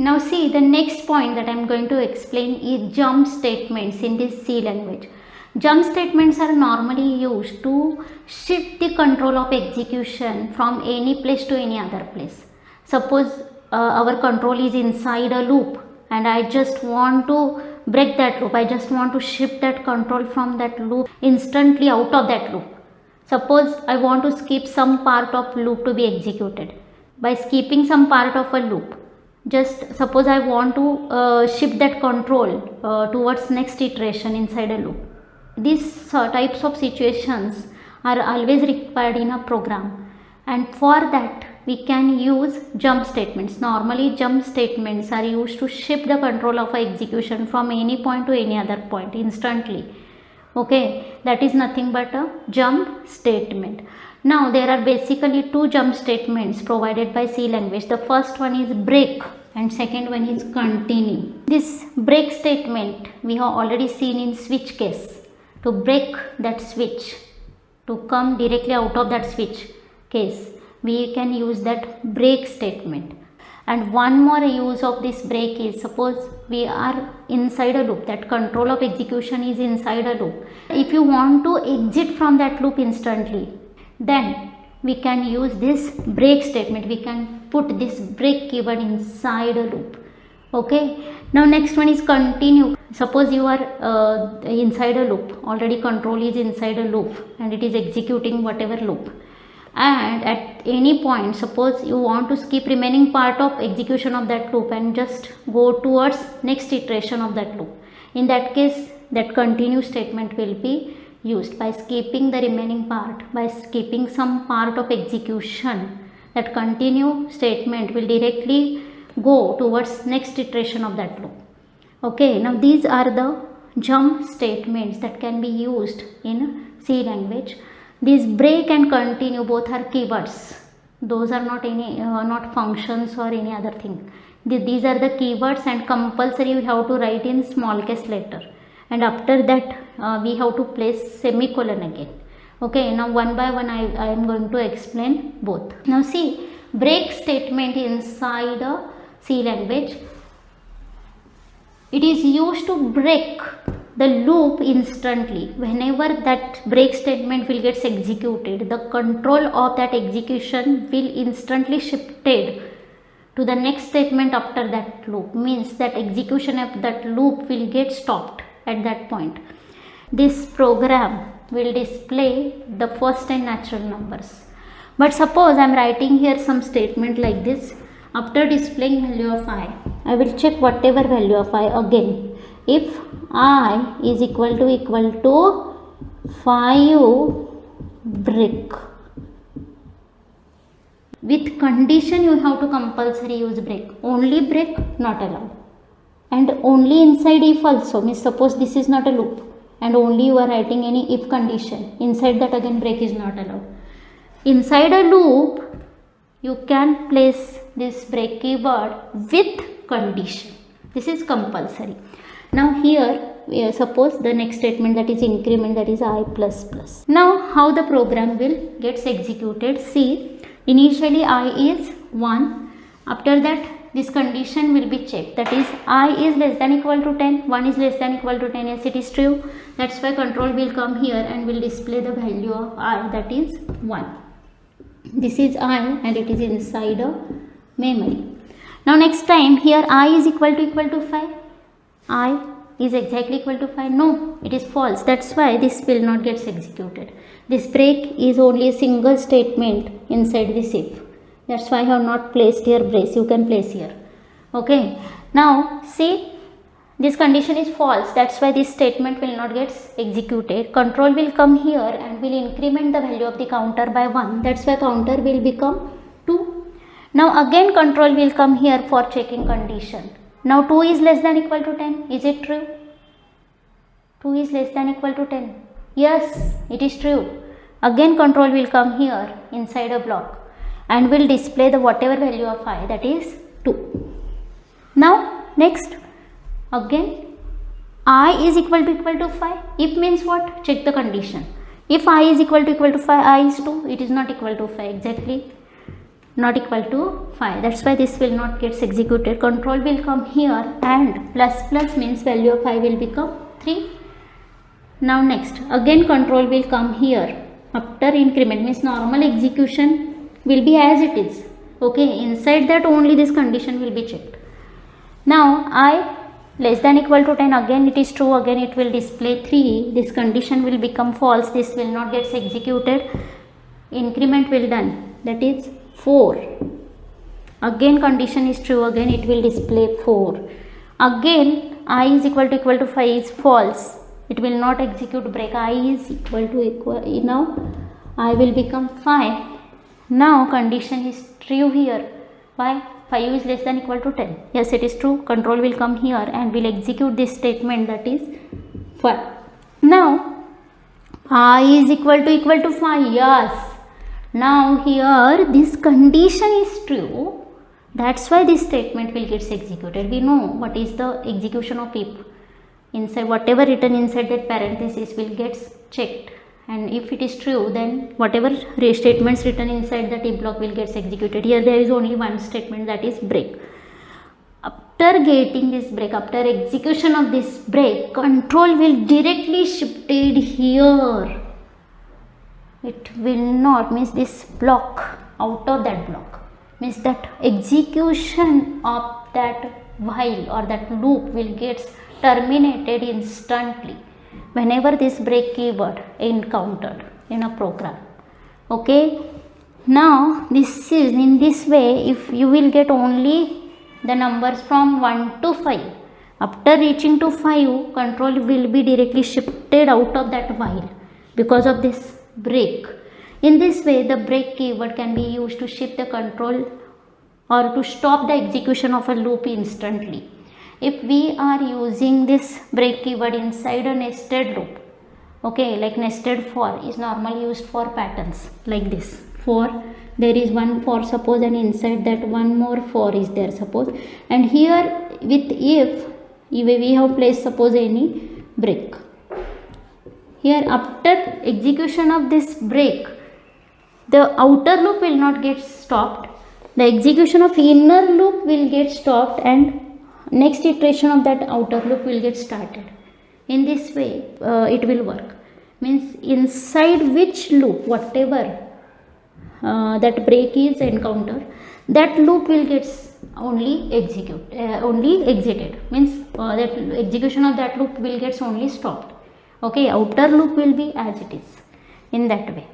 Now see, the next point that I am going to explain is jump statements in this C language. Jump statements are normally used to shift the control of execution from any place to any other place. Suppose our control is inside a loop and I just want to break that loop. I just want to shift that control from that loop instantly out of that loop. Suppose I want to skip some part of loop to be executed. By skipping some part of a loop, just suppose I want to shift that control towards next iteration inside a loop. These types of situations are always required in a program, and for that we can use jump statements. Normally jump statements are used to shift the control of execution from any point to any other point instantly. Okay, that is nothing but a jump statement. Now there are basically two jump statements provided by C language. The first one is break and second one is continue. This break statement we have already seen in switch case. To break that switch, to come directly out of that switch case, we can use that break statement. And one more use of this break is, suppose we are inside a loop, that control of execution is inside a loop. If you want to exit from that loop instantly, then we can use this break statement. We can put this break keyword inside a loop. Okay, now next one is continue. Suppose you are inside a loop, already control is inside a loop and it is executing whatever loop, and at any point suppose you want to skip remaining part of execution of that loop and just go towards next iteration of that loop. In that case, that continue statement will be used. By skipping the remaining part, by skipping some part of execution, that continue statement will directly go towards next iteration of that loop. Okay, now these are the jump statements that can be used in C language. These break and continue both are keywords. Those are not any not functions or any other thing. These are the keywords, and compulsory we have to write in small case letter, and after that we have to place semicolon again. Okay, now one by one I am going to explain both. Now see, break statement inside a C language, it is used to break the loop instantly. Whenever that break statement will get executed, the control of that execution will instantly shifted to the next statement after that loop. Means that execution of that loop will get stopped at that point. This program will display the first and natural numbers. But suppose I am writing here some statement like this. After displaying value of I will check whatever value of I again. If I is equal to 5 break. With condition you have to compulsory use break. Only break not allowed. And only inside if also. Means suppose this is not a loop and only you are writing any if condition. Inside that again break is not allowed. Inside a loop you can place this break keyword with condition. This is compulsory. Now here suppose the next statement, that is increment, that is I plus plus. Now how the program will gets executed. See, initially I is 1. After that this condition will be checked, that is I is less than equal to 10, 1 is less than equal to 10. Yes, it is true. That's why control will come here and will display the value of I, that is 1. This is I and it is inside a memory. Now next time here I is equal to 5. I is exactly equal to 5. No, it is false. That's why this will not get executed. This break is only a single statement inside this if. That's why I have not placed here brace. You can place here. Okay. Now see, this condition is false. That's why this statement will not get executed. Control will come here and will increment the value of the counter by 1. That's why counter will become 2. Now again control will come here for checking condition. Now 2 is less than equal to 10. Is it true? 2 is less than equal to 10. Yes, it is true. Again control will come here inside a block and will display the whatever value of I, that is 2. Now next again I is equal to 5. If means what? Check the condition. If I is equal to 5, I is 2. It is not equal to 5 exactly. not equal to 5. That's why this will not get executed. Control will come here and plus plus means value of I will become 3. Now next, again control will come here. After increment means normal execution will be as it is. Okay, inside that only this condition will be checked. Now I less than equal to 10, again it is true, again it will display 3. This condition will become false, this will not get executed. Increment will done, that is 4. Again condition is true, again it will display 4. Again I is equal to 5 is false, it will not execute break. I is equal, now I will become 5. Now condition is true here. Why? 5 is less than equal to 10. Yes, it is true. Control will come here and will execute this statement, that is 5. Now I is equal to 5. Yes. Now here this condition is true. That's why this statement will get executed. We know what is the execution of if. Inside whatever written inside that parenthesis will get checked. And if it is true, then whatever statements written inside that if block will get executed. Here there is only one statement, that is break. After getting this break, after execution of this break, control will directly shifted here. It will not, means this block, out of that block, means that execution of that while or that loop will get terminated instantly whenever this break keyword encountered in a program. Okay, now this is in this way. If you will get only the numbers from 1 to 5, after reaching to 5, control will be directly shifted out of that while because of this break. In this way, the break keyword can be used to shift the control or to stop the execution of a loop instantly. If we are using this break keyword inside a nested loop, okay, like nested for is normally used for patterns like this. For, there is one for suppose, and inside that one more for is there suppose, and here with if we have placed suppose any break. Here after execution of this break, the outer loop will not get stopped, the execution of inner loop will get stopped, and next iteration of that outer loop will get started. In this way it will work. Means inside which loop, whatever that break is encountered, that loop will get only exited. Means that execution of that loop will get only stopped. Okay, outer loop will be as it is in that way.